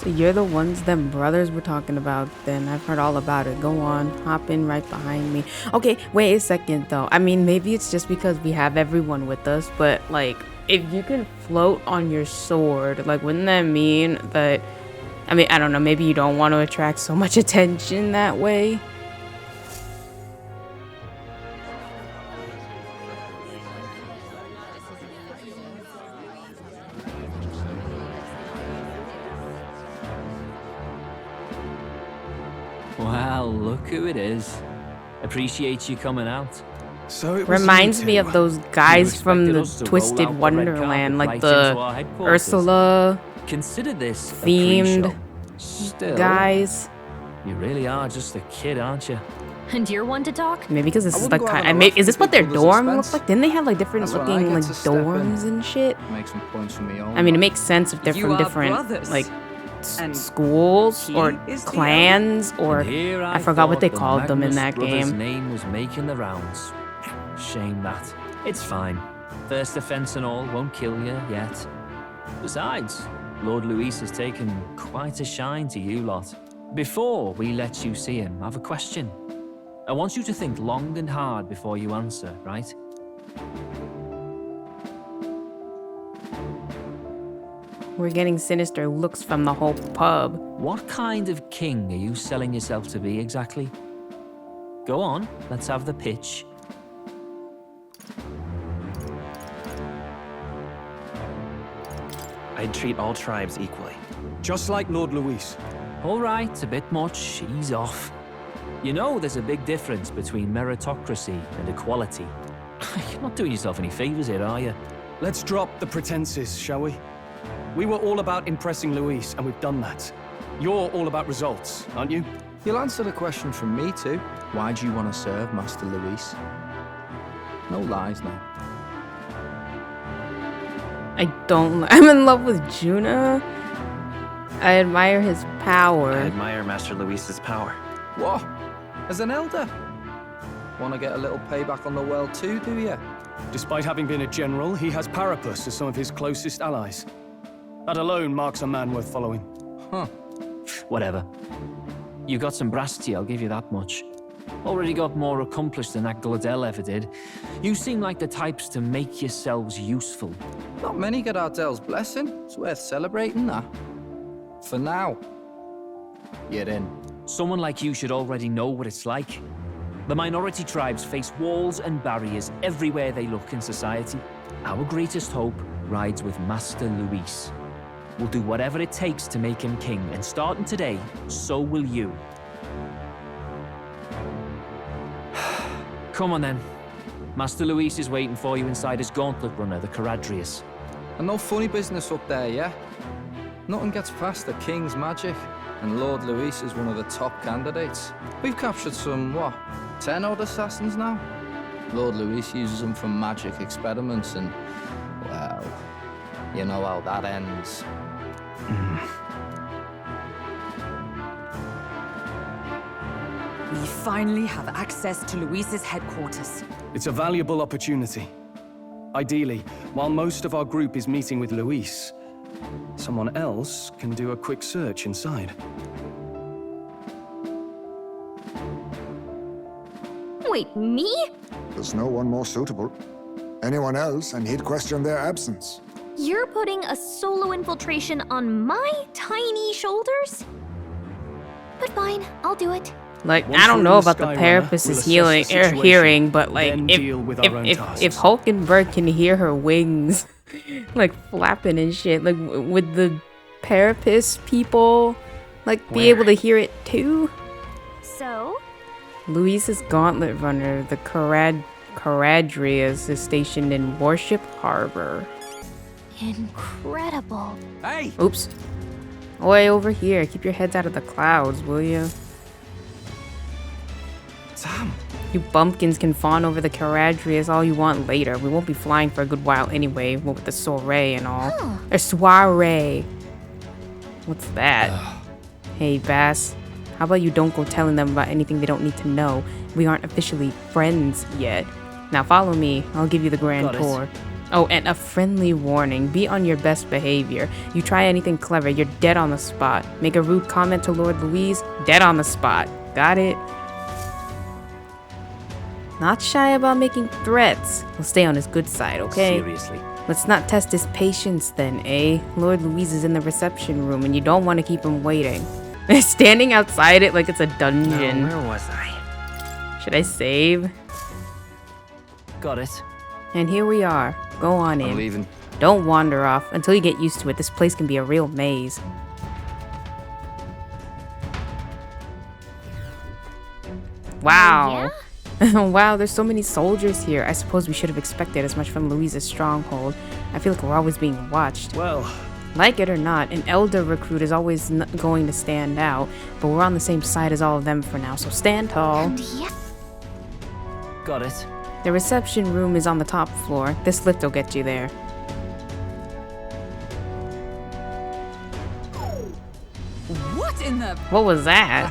So you're the ones them brothers were talking about then. I've heard all about it. Go on, hop in right behind me. Okay, wait a second though. I mean, maybe it's just because we have everyone with us, but like, if you can float on your sword, like, wouldn't that mean that, I mean, I don't know, maybe you don't want to attract so much attention that way? Wow, look who it is. Appreciate you coming out. So it was Reminds me you of two. those guys from expected the us to roll Twisted out the red Wonderland, carpet like right the into our headquarters. Ursula Consider this a themed pre-show. Still, guys. you really are just a kid, aren't you? And you're one to talk? Maybe because this I is wouldn't like go kind. having a laugh Is this at what their people's dorm expense. looks like? Didn't they have like different That's when I looking get like to step in. dorms and shit? Make some points for me own. I mean, it makes sense if they're You from are different brothers. like And schools he or is the clans or And here I forgot what thought they the called them in Magnus that brothers' game. name was making the rounds. Shame that. It's fine. First offense and all won't kill you yet. Besides, Lord Luis has taken quite a shine to you lot. Before we let you see him, I have a question. I want you to think long and hard before you answer, right? We're getting sinister looks from the whole pub. What kind of king are you selling yourself to be exactly? Go on, let's have the pitch. I'd treat all tribes equally. Just like Lord Luis. All right, a bit much, ease off. You know there's a big difference between meritocracy and equality. You're not doing yourself any favors here, are you? Let's drop the pretenses, shall we? We were all about impressing Luis, and we've done that. You're all about results, aren't you? You'll answer the question from me too. Why do you want to serve Master Luis? No lies now. I'm in love with Juna. I admire his I power. admire Master Luis's power. What? As an elder? Want to get a little payback on the world too, do you? Despite having been a general, he has Parapus as some of his closest allies. That alone marks a man worth following. Huh. Whatever. You got some brass tea, I'll give you that much. Already got more accomplished than that Gladel ever did. You seem like the types to make yourselves useful. Not many get Ardel's blessing. It's worth celebrating that. For now. You're in. Someone like you should already know what it's like. The minority tribes face walls and barriers everywhere they look in society. Our greatest hope rides with Master Luis. We'll do whatever it takes to make him king, and starting today, so will you. Come on then. Master Luis is waiting for you inside his gauntlet runner, the Caradrius. And no funny business up there, yeah? Nothing gets past the King's magic, and Lord Luis is one of the top candidates. We've captured some, 10 odd assassins now? Lord Luis uses them for magic experiments and, well, you know how that ends. we finally have access to Luis's headquarters. It's a valuable opportunity. Ideally, while most of our group is meeting with Luis, someone else can do a quick search inside. Wait, me? There's no one more suitable. Anyone else, and he'd question their absence. You're putting a solo infiltration on my tiny shoulders? But fine, I'll do it. Like, Once I don't we're know in the about the Skyrunner, Parapus we'll is assess healing the or situation, hearing, but like then deal with our own if tasks. Hulkenberg can hear her wings like flapping and shit, like would the Parapus people like be able to hear it too? So? Luis's gauntlet runner, the Caradrius, is stationed in Warship Harbor. Incredible. Hey! Oops. Way over here. Keep your heads out of the clouds, will you? Sam! You bumpkins can fawn over the Caradrius all you want later. We won't be flying for a good while anyway, what with the soiree and all. Or soiree. What's that? Hey, Bass. How about you don't go telling them about anything they don't need to know? We aren't officially friends yet. Now follow me. I'll give you the grand Got it. tour. Oh, and a friendly warning. Be on your best behavior. You try anything clever, you're dead on the spot. Make a rude comment to Lord Louise, dead on the spot. Got it? Not shy about making threats. We'll stay on his good side, okay? Seriously. Let's not test his patience then, eh? Lord Louise is in the reception room and you don't want to keep him waiting. Standing outside it like it's a dungeon. Now, where was I? Should I save? Got it. And here we are. Go on I'm in. leaving. Don't wander off. Until you get used to it, this place can be a real maze. Wow. Wow, there's so many soldiers here. I suppose we should have expected as much from Louise's stronghold. I feel like we're always being watched. Well, Like it or not, an elder recruit is always going to stand out, but we're on the same side as all of them for now, so stand tall. And yeah, Got it. The reception room is on the top floor. This lift will get you there. What in the... What was that?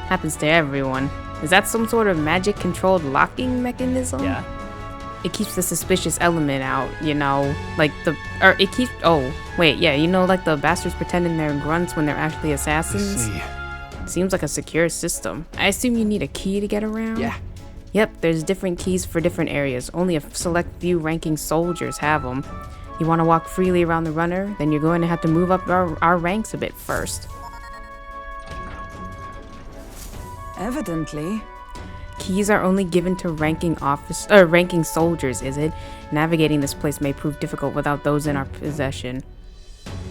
Happens to everyone. Is that some sort of magic-controlled locking mechanism? Yeah. It keeps the suspicious element out, you know? Like the... Or it keeps... Oh, wait, yeah, you know like the bastards pretending they're grunts when they're actually I assassins? see. Seems like a secure system. I assume you need a key to get around? Yeah. Yep, there's different keys for different areas. Only a select few ranking soldiers have them. You want to walk freely around the runner? Then you're going to have to move up our ranks a bit first. Evidently. Keys are only given to ranking soldiers, is it? Navigating this place may prove difficult without those in our possession.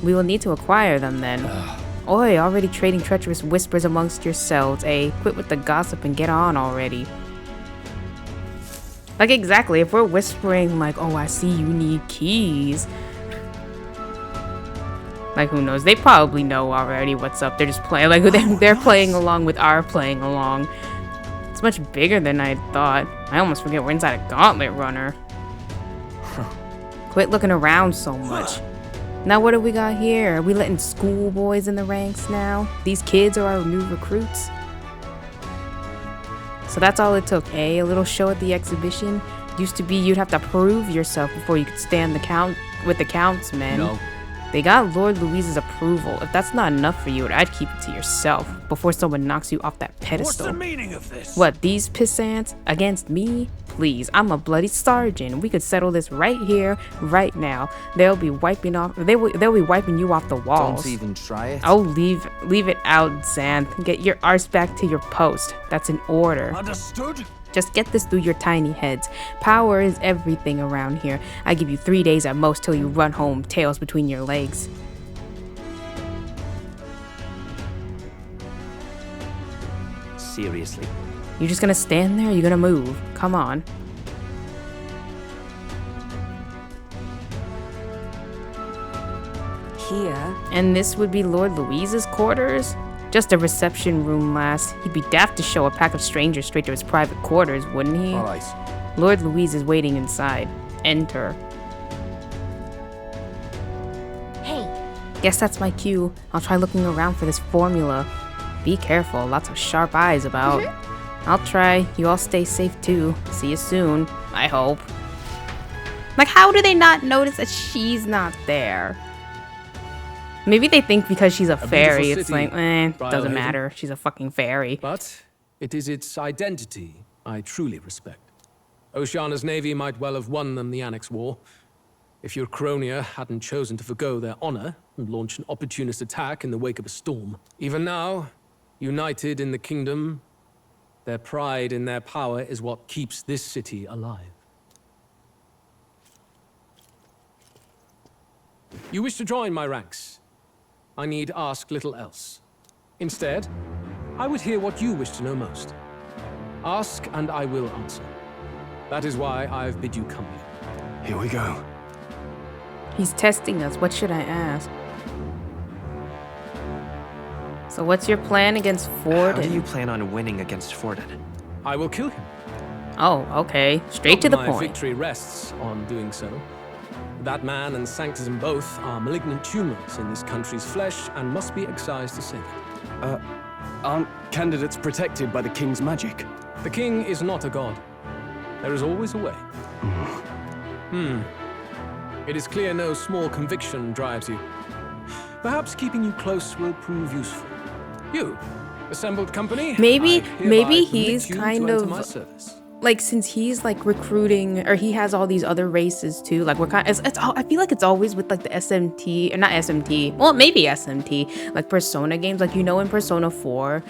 We will need to acquire them then. Oi, already trading treacherous whispers amongst yourselves, eh? Quit with the gossip and get on already. Like exactly, if we're whispering like, oh, I see you need keys. Like who knows? They probably know already what's up. They're just playing, like they're playing along with our playing along. It's much bigger than I thought. I almost forget we're inside a gauntlet runner. Quit looking around so much. Now what do we got here? Are we letting schoolboys in the ranks now? These kids are our new recruits? So that's all it took, eh? A little show at the exhibition? Used to be you'd have to prove yourself before you could stand the count with the countsmen. No. They got Lord Louise's approval. If that's not enough for you, I'd keep it to yourself before someone knocks you off that pedestal. What's the meaning of this? What, these pissants? Against me? Please, I'm a bloody sergeant. We could settle this right here, right now. They'll be wiping you off the walls. Don't even try it. Oh, leave it out, Xanth. Get your arse back to your post. That's an order. Understood? Just get this through your tiny heads. Power is everything around here. I give you 3 days at most till you run home, tails between your legs. Seriously. You just gonna stand there? Or you gonna move? Come on. Here. And this would be Lord Louise's quarters? Just a reception room, lass. He'd be daft to show a pack of strangers straight to his private quarters, wouldn't he? All right. Lord Louise is waiting inside. Enter. hey, Guess that's my cue. I'll try looking around for this formula. Be careful, lots of sharp eyes about. I'll try. You all stay safe too. See you soon. I hope. Like, how do they not notice that she's not there? Maybe they think because she's a fairy, beautiful it's city, like, doesn't Briarhaven. matter. She's a fucking fairy. But it is its identity I truly respect. Oceana's navy might well have won them the Annex War. If your Cronia hadn't chosen to forgo their honor and launch an opportunist attack in the wake of a storm. Even now, united in the kingdom, their pride in their power is what keeps this city alive. You wish to join my ranks. I need ask little else. Instead, I would hear what you wish to know most. Ask and I will answer. That is why I've bid you come here. Here we go. He's testing us. What should I ask? So what's your plan against Ford? How do you plan on winning against Forden? I will kill him. Oh, okay. Straight to the My point. victory rests on doing so. That man and Sanctism both are malignant tumors in this country's flesh and must be excised to save it. Aren't candidates protected by the king's magic? The king is not a god. There is always a way. It is clear no small conviction drives you. Perhaps keeping you close will prove useful. You, assembled company, Maybe I hereby maybe permit he's you to kind enter of my service. like, since he's like recruiting, or he has all these other races too, like we're kind of, I feel like it's always with like the SMT, or not SMT, well maybe SMT, like Persona games, like, you know, in Persona 4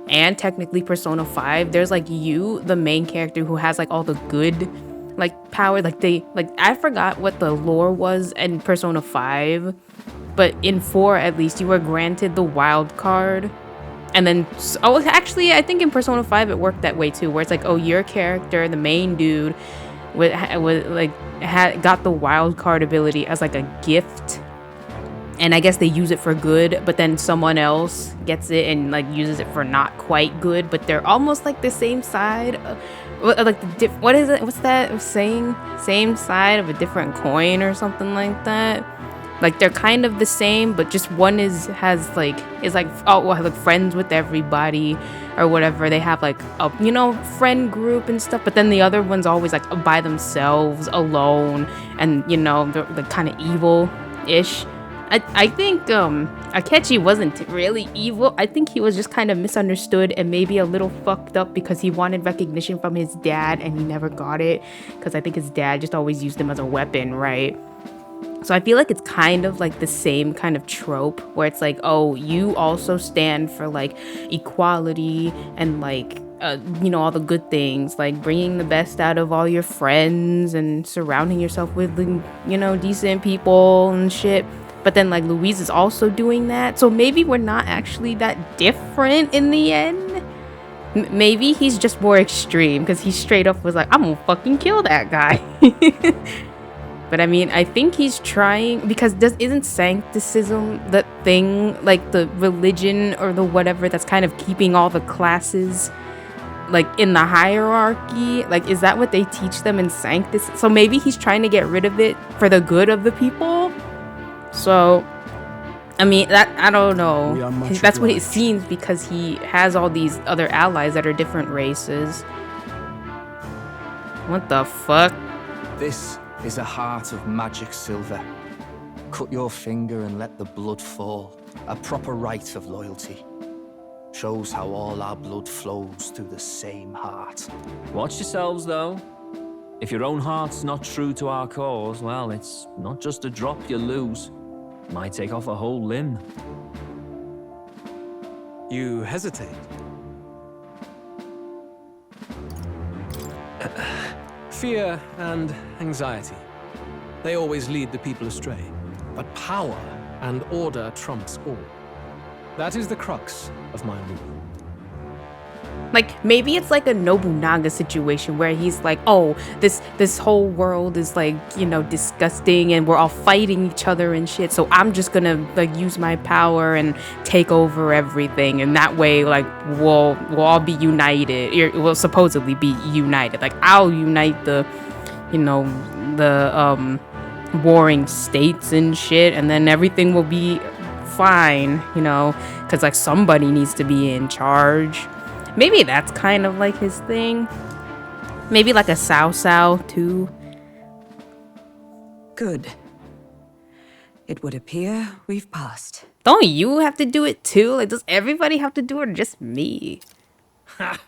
and technically Persona 5, there's like you, the main character, who has like all the good like power, like I forgot what the lore was in Persona 5, but in 4 at least you were granted the wild card. And then, oh, actually, I think in Persona 5 it worked that way too, where it's like, oh, your character, the main dude, got the wild card ability as like a gift, and I guess they use it for good, but then someone else gets it and like uses it for not quite good, but they're almost like the same side, like what is it? What's that saying? Same side of a different coin or something like that. Like they're kind of the same, but just one is like oh well, like friends with everybody or whatever. They have like a, you know, friend group and stuff, but then the other one's always like by themselves, alone, and you know, they're kind of evil-ish. I think Akechi wasn't really evil. I think he was just kind of misunderstood and maybe a little fucked up because he wanted recognition from his dad and he never got it because I think his dad just always used him as a weapon, right? So I feel like it's kind of like the same kind of trope where it's like, oh, you also stand for like equality and like, you know, all the good things, like bringing the best out of all your friends and surrounding yourself with, you know, decent people and shit. But then like Louise is also doing that. So maybe we're not actually that different in the end. Maybe he's just more extreme because he straight up was like, I'm gonna fucking kill that guy. But I mean, I think he's trying, because isn't sancticism the thing, like the religion or the whatever that's kind of keeping all the classes like in the hierarchy? Like, is that what they teach them in Sanctus? So maybe he's trying to get rid of it for the good of the people. So, I mean, that I don't know. That's what it seems, because he has all these other allies that are different races. What the fuck? This is a heart of magic silver. Cut your finger and let the blood fall. A proper rite of loyalty. Shows how all our blood flows through the same heart. Watch yourselves, though. If your own heart's not true to our cause, well, it's not just a drop you lose. Might take off a whole limb. You hesitate. Fear and anxiety. They always lead the people astray. But power and order trumps all. That is the crux of my rule. Like, maybe it's like a Nobunaga situation where he's like, oh, this whole world is like, you know, disgusting and we're all fighting each other and shit, so I'm just gonna like use my power and take over everything, and that way like we'll all be united. We'll supposedly be united. Like, I'll unite the, you know, the warring states and shit, and then everything will be fine, you know, because like somebody needs to be in charge. Maybe that's kind of like his thing. Maybe like a Sao too. Good. It would appear we've passed. Don't you have to do it too? Like, does everybody have to do it, or just me?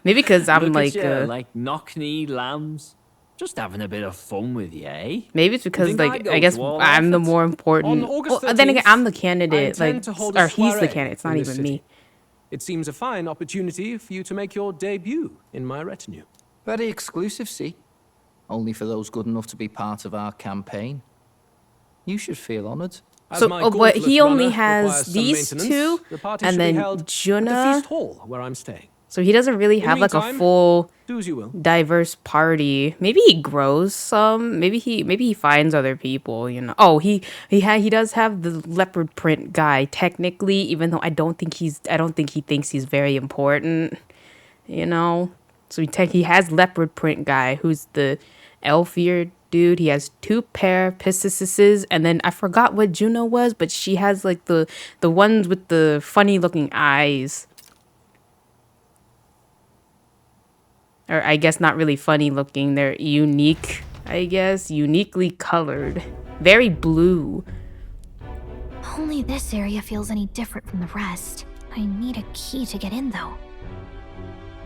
Maybe because I'm Look like, at you, like knock-knee lambs. Just having a bit of fun with you, eh? maybe it's because think like I'd go I guess to all I'm the efforts? more important. On August Well, then again, 13th, I'm the candidate, I like, intend to hold a or he's the soiree candidate. It's in not this even me. city. It seems a fine opportunity for you to make your debut in my retinue. Very exclusive, see? Only for those good enough to be part of our campaign. You should feel honored. As So, my but he gauntlet only runner has requires some these maintenance, two, the party and should be then held at the Juna. feast hall where I'm staying. So he doesn't really have like a meantime, full Do as you will. diverse party. Maybe he grows some. Maybe he finds other people, you know. Oh, he does have the leopard print guy technically, even though I don't think he thinks he's very important, you know. So he has leopard print guy, who's the elf-eared dude. He has two parapisises, and then I forgot what Juno was, but she has like the ones with the funny looking eyes. Or I guess not really funny looking, they're unique I guess, uniquely colored. Very blue. Only this area feels any different from the rest. I need a key to get in, though.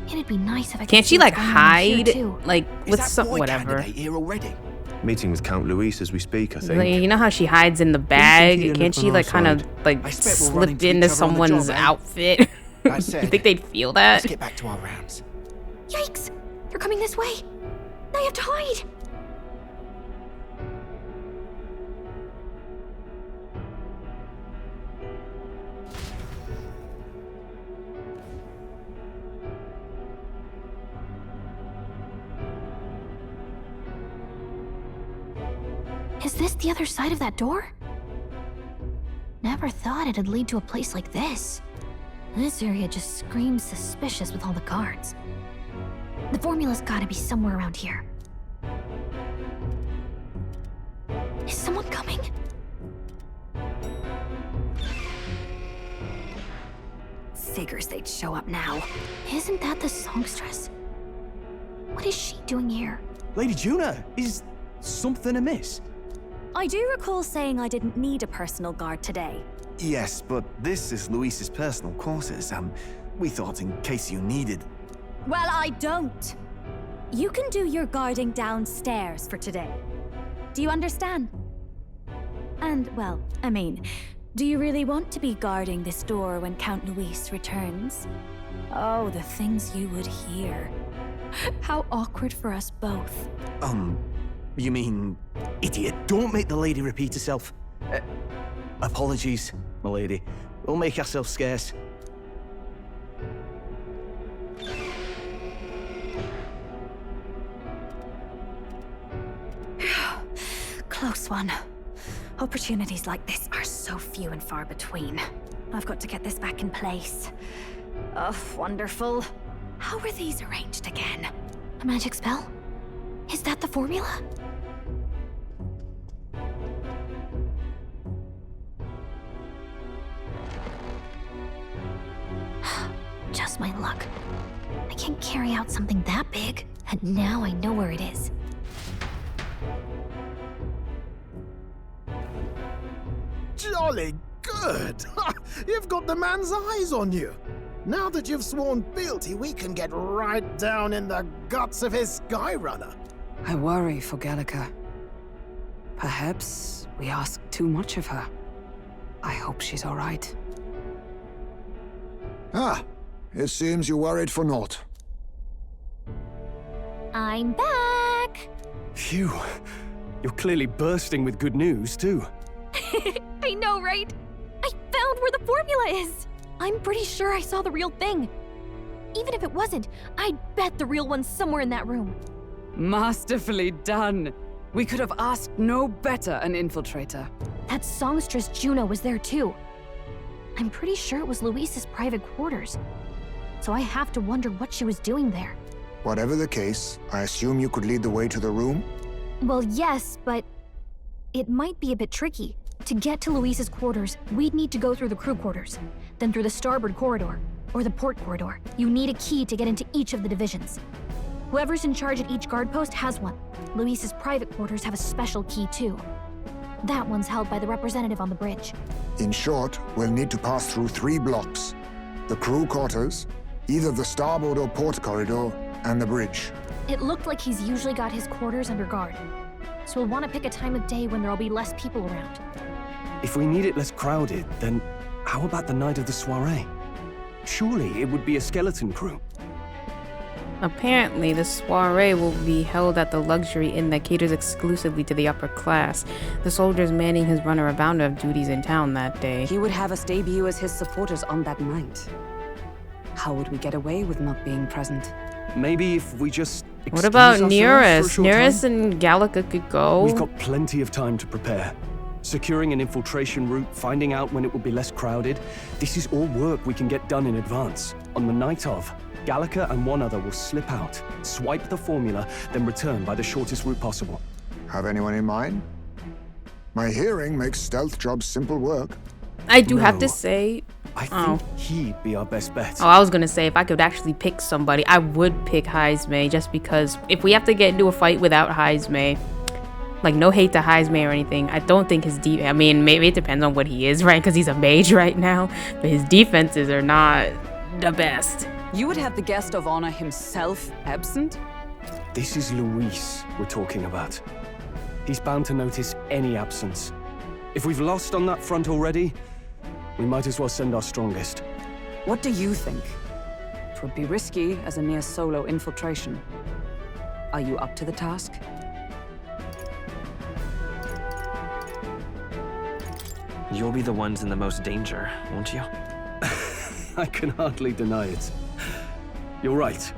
It'd be nice if I could. Can't she see like what's going on here, hide, too. like with some whatever? Here already? Meeting with Count Luis as we speak, I think. Like, you know how she hides in the bag? he'd Can't look she on like our kind of side. like I expect we'll run slip into into each other on the someone's job, eh? outfit? That You said, think they'd feel that? Let's get back to our rounds. Yikes! They're coming this way. I have to hide. Is this the other side of that door? Never thought it'd lead to a place like this. This area just screams suspicious with all the guards. The formula's gotta be somewhere around here. Is someone coming? Figures they'd show up now. Isn't that the songstress? What is she doing here? Lady Juna, is something amiss? I do recall saying I didn't need a personal guard today. Yes, but this is Luis's personal quarters. We thought in case you needed. Well, I don't. You can do your guarding downstairs for today. Do you understand? And, well, I mean, do you really want to be guarding this door when Count Luis returns? Oh, the things you would hear. How awkward for us both. You mean, idiot, don't make the lady repeat herself. Apologies, my lady. We'll make ourselves scarce. Close one. Opportunities like this are so few and far between. I've got to get this back in place. Oh, wonderful. How were these arranged again? A magic spell? Is that the formula? Just my luck. I can't carry out something that big, and now I know where it is. Jolly good! You've got the man's eyes on you. Now that you've sworn fealty, we can get right down in the guts of his Skyrunner. I worry for Gallica. Perhaps we ask too much of her. I hope she's all right. Ah, it seems you worried for naught. I'm back! Phew. You're clearly bursting with good news, too. I know, right? I found where the formula is! I'm pretty sure I saw the real thing. Even if it wasn't, I'd bet the real one's somewhere in that room. Masterfully done. We could have asked no better an infiltrator. That songstress Juno was there too. I'm pretty sure it was Luis's private quarters. So I have to wonder what she was doing there. Whatever the case, I assume you could lead the way to the room? Well, yes, but it might be a bit tricky. To get to Luis's quarters, we'd need to go through the crew quarters, then through the starboard corridor, or the port corridor. You need a key to get into each of the divisions. Whoever's in charge at each guard post has one. Luis's private quarters have a special key too. That one's held by the representative on the bridge. In short, we'll need to pass through 3 blocks. The crew quarters, either the starboard or port corridor, and the bridge. It looked like he's usually got his quarters under guard. So we'll want to pick a time of day when there'll be less people around. If we need it less crowded, then how about the night of the soiree? Surely it would be a skeleton crew. Apparently, the soiree will be held at the luxury inn that caters exclusively to the upper class. The soldiers manning his runner are bound to have duties in town that day. He would have us debut as his supporters on that night. How would we get away with not being present? Maybe if we just What about excuse Nearest? ourselves for a short Nearest time? and Gallica could go. We've got plenty of time to prepare. Securing an infiltration route, finding out when it will be less crowded. This is all work we can get done in advance. On the night of, Gallica and one other will slip out, swipe the formula, then return by the shortest route possible. Have anyone in mind? My hearing makes stealth jobs simple work. I do have to No. say... I think he'd be our best bet. Oh, I was gonna say, if I could actually pick somebody, I would pick Heisme, just because if we have to get into a fight without Heisme, Like, no hate to Heisman or anything. I don't think his I mean, maybe it depends on what he is, right? Because he's a mage right now. But his defenses are not the best. You would have the guest of honor himself absent? This is Luis we're talking about. He's bound to notice any absence. If we've lost on that front already, we might as well send our strongest. What do you think? It would be risky as a near solo infiltration. Are you up to the task? You'll be the ones in the most danger, won't you? I can hardly deny it. You're right.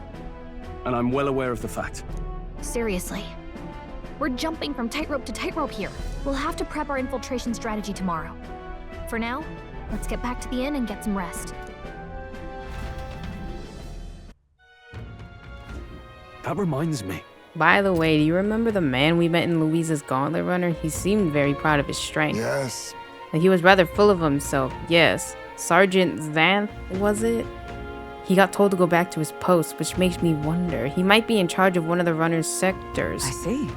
And I'm well aware of the fact. Seriously. We're jumping from tightrope to tightrope here. We'll have to prep our infiltration strategy tomorrow. For now, let's get back to the inn and get some rest. That reminds me. By the way, do you remember the man we met in Louise's Gauntlet Runner? He seemed very proud of his strength. Yes. Like, he was rather full of himself. Yes. Sergeant Xanth, was it? He got told to go back to his post, which makes me wonder. He might be in charge of one of the runner's sectors. I see.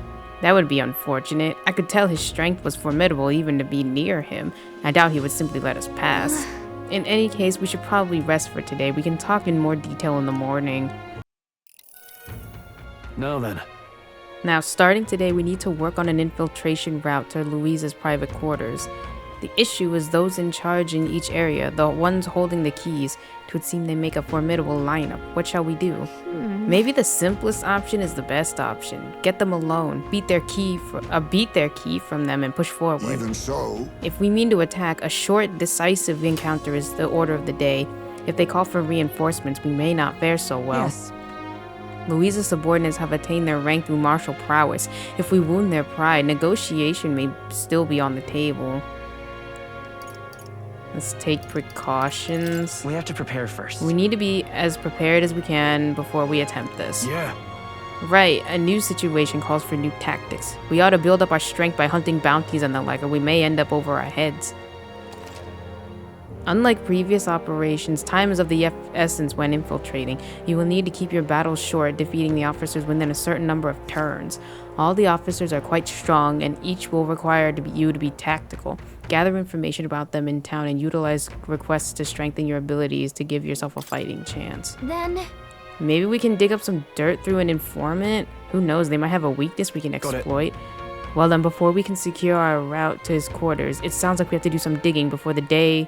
That would be unfortunate. I could tell his strength was formidable even to be near him. I doubt he would simply let us pass. In any case, we should probably rest for today. We can talk in more detail in the morning. Now then. Now, starting today, we need to work on an infiltration route to Louise's private quarters. The issue is those in charge in each area, the ones holding the keys. It would seem they make a formidable lineup. What shall we do? Maybe the simplest option is the best option. Get them alone, beat their key from them and push forward. Even so, If we mean to attack, a short, decisive encounter is the order of the day. If they call for reinforcements, we may not fare so well. Yes. Louise's subordinates have attained their rank through martial prowess. If we wound their pride, negotiation may still be on the table. Let's take precautions. We have to prepare first. We need to be as prepared as we can before we attempt this. Yeah. Right, a new situation calls for new tactics. We ought to build up our strength by hunting bounties and the like, or we may end up over our heads. Unlike previous operations, time is of the essence when infiltrating. You will need to keep your battles short, defeating the officers within a certain number of turns. All the officers are quite strong, and each will require you to be tactical. Gather information about them in town and utilize requests to strengthen your abilities to give yourself a fighting chance. Then, Maybe we can dig up some dirt through an informant. Who knows, they might have a weakness we can exploit. Well then, before we can secure our route to his quarters, it sounds like we have to do some digging before the day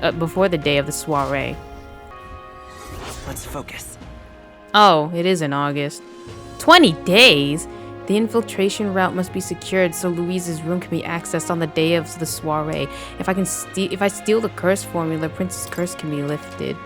of the soiree. Let's focus. Oh, it is in August. 20 days? The infiltration route must be secured so Louise's room can be accessed on the day of the soiree. If I steal the curse formula, Prince's curse can be lifted.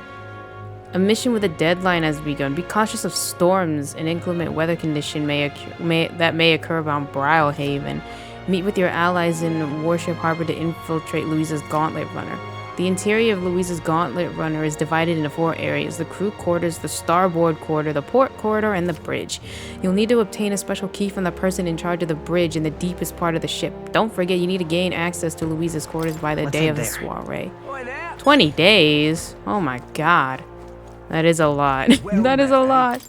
A mission with a deadline has begun. Be cautious of storms and inclement weather condition that may occur around Brylehaven. Meet with your allies in Warship Harbor to infiltrate Louise's Gauntlet Runner. The interior of Louise's Gauntlet Runner is divided into 4 areas: the crew quarters, the starboard quarter, the port corridor, and the bridge. You'll need to obtain a special key from the person in charge of the bridge in the deepest part of the ship. Don't forget, you need to gain access to Louise's quarters by the day of the soiree. 20 days? Oh my god. That is a lot. That is a lot.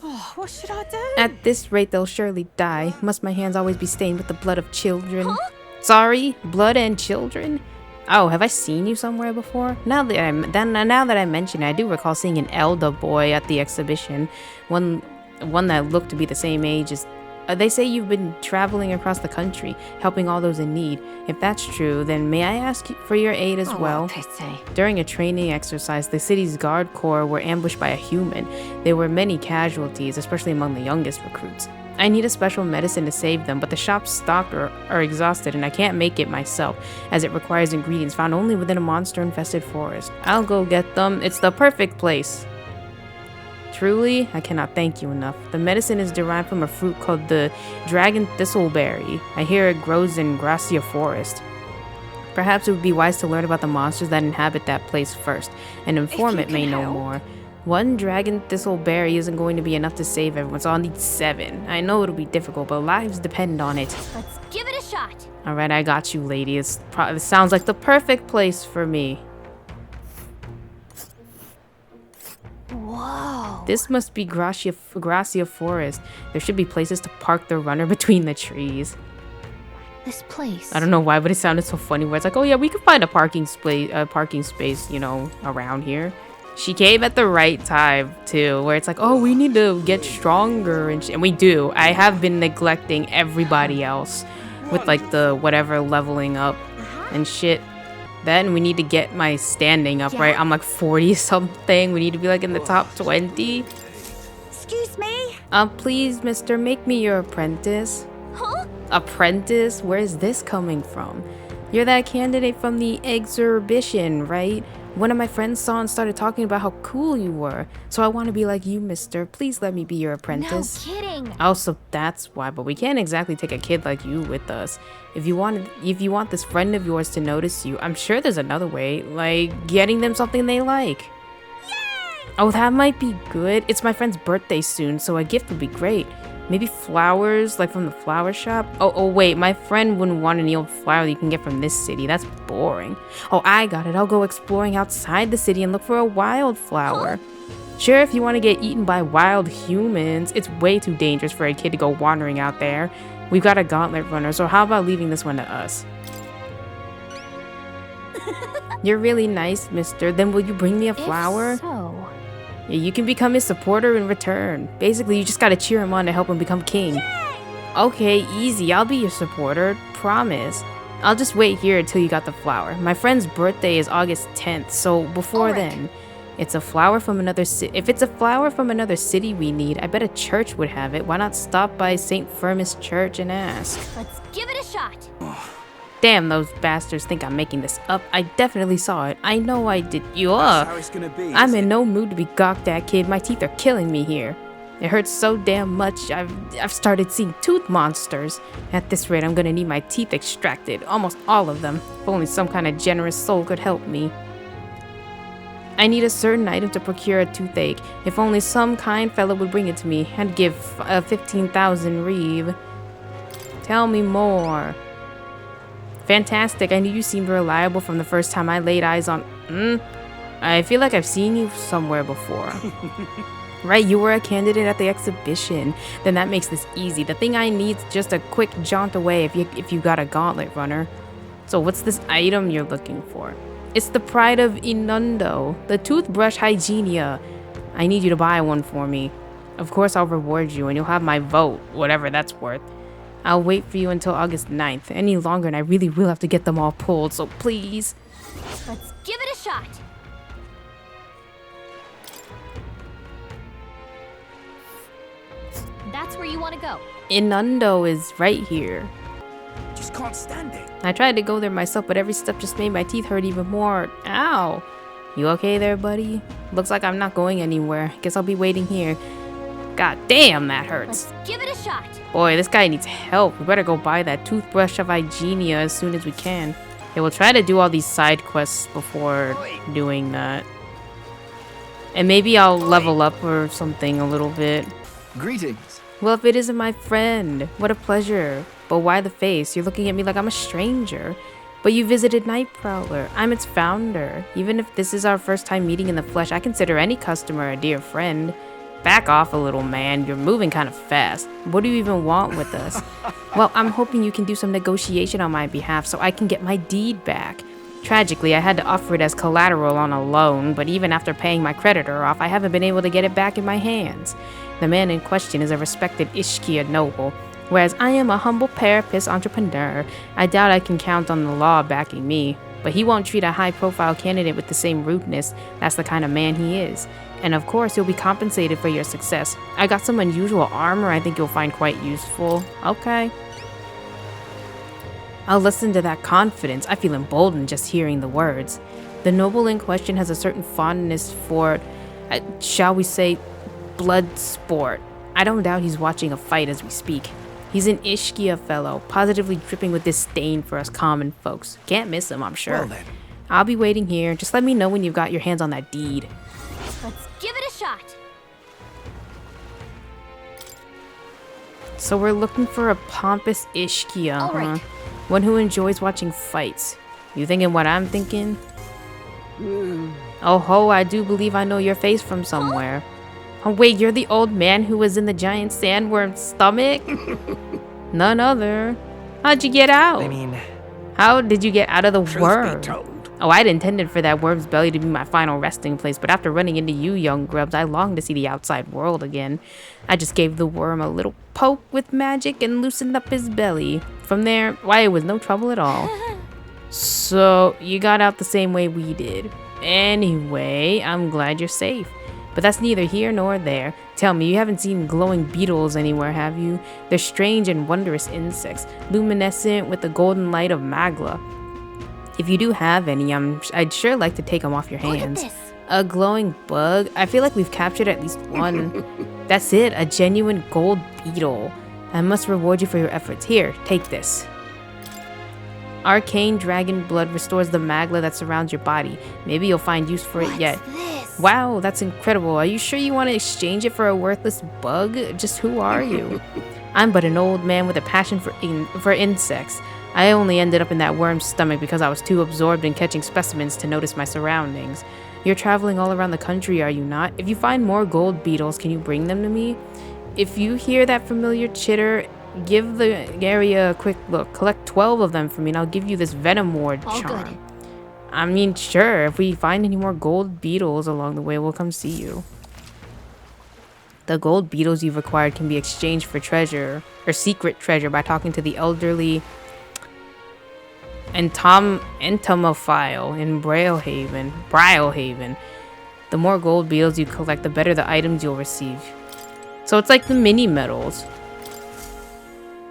Oh, what should I do? At this rate, they'll surely die. Must my hands always be stained with the blood of children? Sorry? Blood and children? Oh, have I seen you somewhere before? Now that I mention it, I do recall seeing an elder boy at the exhibition. One that looked to be the same age as... they say you've been traveling across the country, helping all those in need. If that's true, then may I ask for your aid as well? Pity. During a training exercise, the city's guard corps were ambushed by a human. There were many casualties, especially among the youngest recruits. I need a special medicine to save them, but the shop's stock are exhausted and I can't make it myself, as it requires ingredients found only within a monster-infested forest. I'll go get them. It's the perfect place. Truly, I cannot thank you enough. The medicine is derived from a fruit called the dragon thistleberry. I hear it grows in Gracia Forest. Perhaps it would be wise to learn about the monsters that inhabit that place first. An informant may know more. One dragon thistleberry isn't going to be enough to save everyone, so I'll need 7. I know it'll be difficult, but lives depend on it. let's give it a shot. Alright, I got you, lady. It sounds like the perfect place for me. Whoa. This must be Gracia Forest. There should be places to park the runner between the trees. This place. I don't know why, but it sounded so funny where it's like, oh yeah, we could find a parking space, you know, around here. She came at the right time too, where it's like, oh, we need to get stronger, and we do. I have been neglecting everybody else with like the whatever leveling up and shit. Then we need to get my standing up, right? I'm like 40 something. We need to be like in the top 20. Excuse me? Please, mister, make me your apprentice. Huh? Apprentice? Where is this coming from? You're that candidate from the exhibition, right? One of my friends saw and started talking about how cool you were. So I want to be like you, mister. Please let me be your apprentice. No kidding. Oh, so that's why. But we can't exactly take a kid like you with us. If you want this friend of yours to notice you, I'm sure there's another way, like getting them something they like. Yay! Oh, that might be good. It's my friend's birthday soon, so a gift would be great. Maybe flowers, like from the flower shop? Oh, wait, my friend wouldn't want any old flower that you can get from this city. That's boring. Oh, I got it. I'll go exploring outside the city and look for a wildflower. Sure, if you want to get eaten by wild humans, it's way too dangerous for a kid to go wandering out there. We've got a gauntlet runner, so how about leaving this one to us? You're really nice, mister. Then will you bring me a flower? If so. Yeah, you can become his supporter in return. Basically, you just gotta cheer him on to help him become king. Yay! Okay, easy. I'll be your supporter. Promise. I'll just wait here until you got the flower. My friend's birthday is August 10th, so before then, it's a flower from another city. If it's a flower from another city we need, I bet a church would have it. Why not stop by St. Firmus Church and ask? Let's give it a shot. Damn, those bastards think I'm making this up. I definitely saw it. I know I did. I'm in no mood to be gawked at, kid. My teeth are killing me here. It hurts so damn much, I've started seeing tooth monsters. At this rate, I'm gonna need my teeth extracted. Almost all of them. If only some kind of generous soul could help me. I need a certain item to procure a toothache. If only some kind fellow would bring it to me. I'd give 15,000 reeve. Tell me more. Fantastic. I knew you seemed reliable from the first time I laid eyes on... I feel like I've seen you somewhere before. Right, you were a candidate at the exhibition. Then that makes this easy. The thing I need is just a quick jaunt away if you got a gauntlet runner. So what's this item you're looking for? It's the pride of Inundo, the toothbrush Hygienia. I need you to buy one for me. Of course I'll reward you and you'll have my vote, whatever that's worth. I'll wait for you until August 9th. Any longer and I really will have to get them all pulled, so please. Let's give it a shot. That's where you want to go. Inundo is right here. Just can't stand it. I tried to go there myself, but every step just made my teeth hurt even more. Ow! You okay there, buddy? Looks like I'm not going anywhere. Guess I'll be waiting here. God damn, that hurts. Let's give it a shot. Boy, this guy needs help. We better go buy that toothbrush of Hygienia as soon as we can. Yeah, we'll try to do all these side quests before doing that. And maybe I'll level up or something a little bit. Greetings. Well, if it isn't my friend, what a pleasure. But why the face? You're looking at me like I'm a stranger. But you visited Night Prowler. I'm its founder. Even if this is our first time meeting in the flesh, I consider any customer a dear friend. Back off a little, man. You're moving kind of fast. What do you even want with us? Well, I'm hoping you can do some negotiation on my behalf so I can get my deed back. Tragically, I had to offer it as collateral on a loan, but even after paying my creditor off, I haven't been able to get it back in my hands. The man in question is a respected Ishkia noble, whereas I am a humble parapist entrepreneur. I doubt I can count on the law backing me, but he won't treat a high-profile candidate with the same rudeness. That's the kind of man he is. And of course, you'll be compensated for your success. I got some unusual armor I think you'll find quite useful. Okay. I'll listen to that confidence. I feel emboldened just hearing the words. The noble in question has a certain fondness for, shall we say, blood sport. I don't doubt he's watching a fight as we speak. He's an Ishkia fellow, positively dripping with disdain for us common folks. Can't miss him, I'm sure. Well then. I'll be waiting here. Just let me know when you've got your hands on that deed. Let's give it a shot. So we're looking for a pompous Ishkia, All right. One who enjoys watching fights. You thinking what I'm thinking? Oh ho, I do believe I know your face from somewhere. Oh wait, you're the old man who was in the giant sandworm's stomach? None other. How'd you get out? I mean, How did you get out of the truth worm? be told, Oh, I'd intended for that worm's belly to be my final resting place, but after running into you young grubs, I longed to see the outside world again. I just gave the worm a little poke with magic and loosened up his belly. From there, why, it was no trouble at all. So, you got out the same way we did. Anyway, I'm glad you're safe. But that's neither here nor there. Tell me, you haven't seen glowing beetles anywhere, have you? They're strange and wondrous insects, luminescent with the golden light of Magla. If you do have any, I'd sure like to take them off your hands. A glowing bug? I feel like we've captured at least one. That's it, a genuine gold beetle. I must reward you for your efforts. Here, take this. Arcane dragon blood restores the magla that surrounds your body. Maybe you'll find use for it yet. Wow, that's incredible. Are you sure you want to exchange it for a worthless bug? Just who are you? I'm but an old man with a passion for insects. I only ended up in that worm's stomach because I was too absorbed in catching specimens to notice my surroundings. You're traveling all around the country, are you not? If you find more gold beetles, can you bring them to me? If you hear that familiar chitter, give the area a quick look. Collect 12 of them for me and I'll give you this venom ward charm. Good. I mean, sure, if we find any more gold beetles along the way, we'll come see you. The gold beetles you've acquired can be exchanged for treasure, or secret treasure, by talking to the elderly entomophile in Brylehaven. The more gold beetles you collect, the better the items you'll receive. So it's like the mini medals.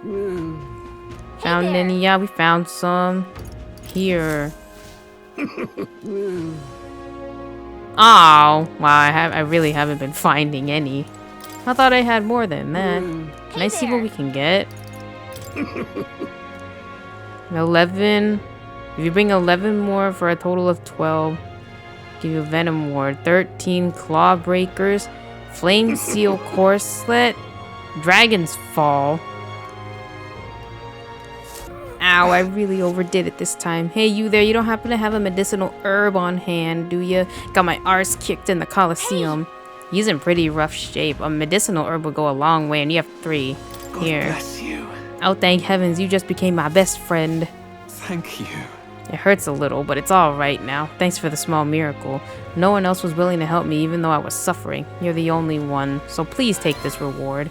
Found any? Yeah, we found some. Here. Oh, wow, I really haven't been finding any. I thought I had more than that. Can I see what we can get? 11. If you bring 11 more for a total of 12, give you a venom ward. 13 claw breakers, flame seal corselet, dragon's fall. Ow, I really overdid it this time. Hey, you there, you don't happen to have a medicinal herb on hand, do you? Got my arse kicked in the Colosseum. He's in pretty rough shape. A medicinal herb would go a long way, and you have 3. God Here. bless you. Oh, thank heavens, you just became my best friend. Thank you. It hurts a little, but it's all right now. Thanks for the small miracle. No one else was willing to help me, even though I was suffering. You're the only one, so please take this reward.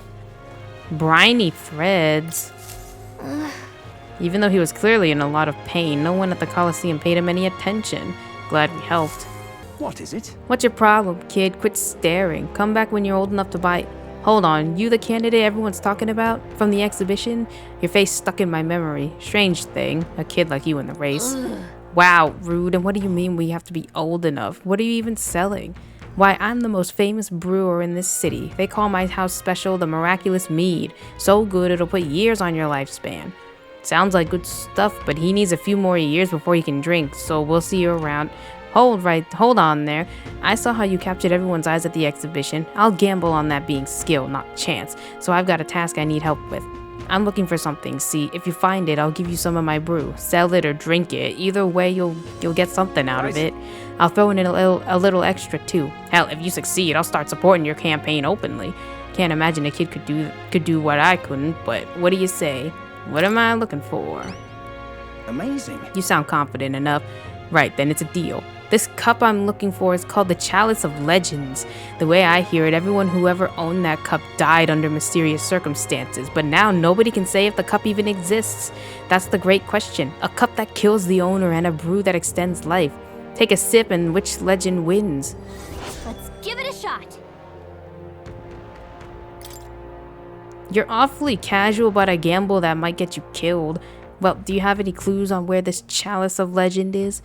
Briny threads. Even though he was clearly in a lot of pain, no one at the Colosseum paid him any attention. Glad we helped. What is it? What's your problem, kid? Quit staring. Come back when you're old enough to buy... Hold on, you the candidate everyone's talking about? From the exhibition? Your face stuck in my memory. Strange thing, a kid like you in the race. Wow, rude, and what do you mean we have to be old enough? What are you even selling? Why, I'm the most famous brewer in this city. They call my house special the Miraculous Mead. So good it'll put years on your lifespan. Sounds like good stuff, but he needs a few more years before he can drink, so we'll see you around. Hold on there. I saw how you captured everyone's eyes at the exhibition. I'll gamble on that being skill, not chance, so I've got a task I need help with. I'm looking for something, see? If you find it, I'll give you some of my brew. Sell it or drink it. Either way, you'll get something out of it. I'll throw in a little extra too. Hell, if you succeed, I'll start supporting your campaign openly. Can't imagine a kid could do what I couldn't, but what do you say? What am I looking for? Amazing. You sound confident enough. Right, then it's a deal. This cup I'm looking for is called the Chalice of Legends. The way I hear it, everyone who ever owned that cup died under mysterious circumstances, but now nobody can say if the cup even exists. That's the great question. A cup that kills the owner and a brew that extends life. Take a sip and which legend wins? Let's give it a shot. You're awfully casual about a gamble that might get you killed. Well, do you have any clues on where this Chalice of Legend is?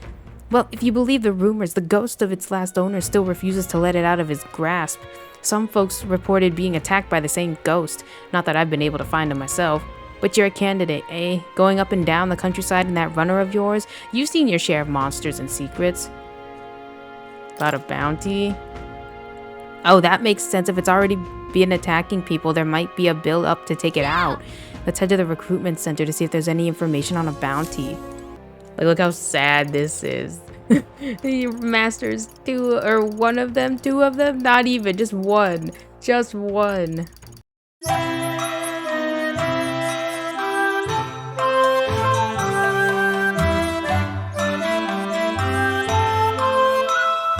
Well, if you believe the rumors, the ghost of its last owner still refuses to let it out of his grasp. Some folks reported being attacked by the same ghost. Not that I've been able to find him myself. But you're a candidate, eh? Going up and down the countryside in that runner of yours? You've seen your share of monsters and secrets. About a bounty? Oh, that makes sense. If it's already been attacking people, there might be a build up to take it out. Let's head to the recruitment center to see if there's any information on a bounty. Like, look how sad this is. The masters, two of them, not even, just one. Just one.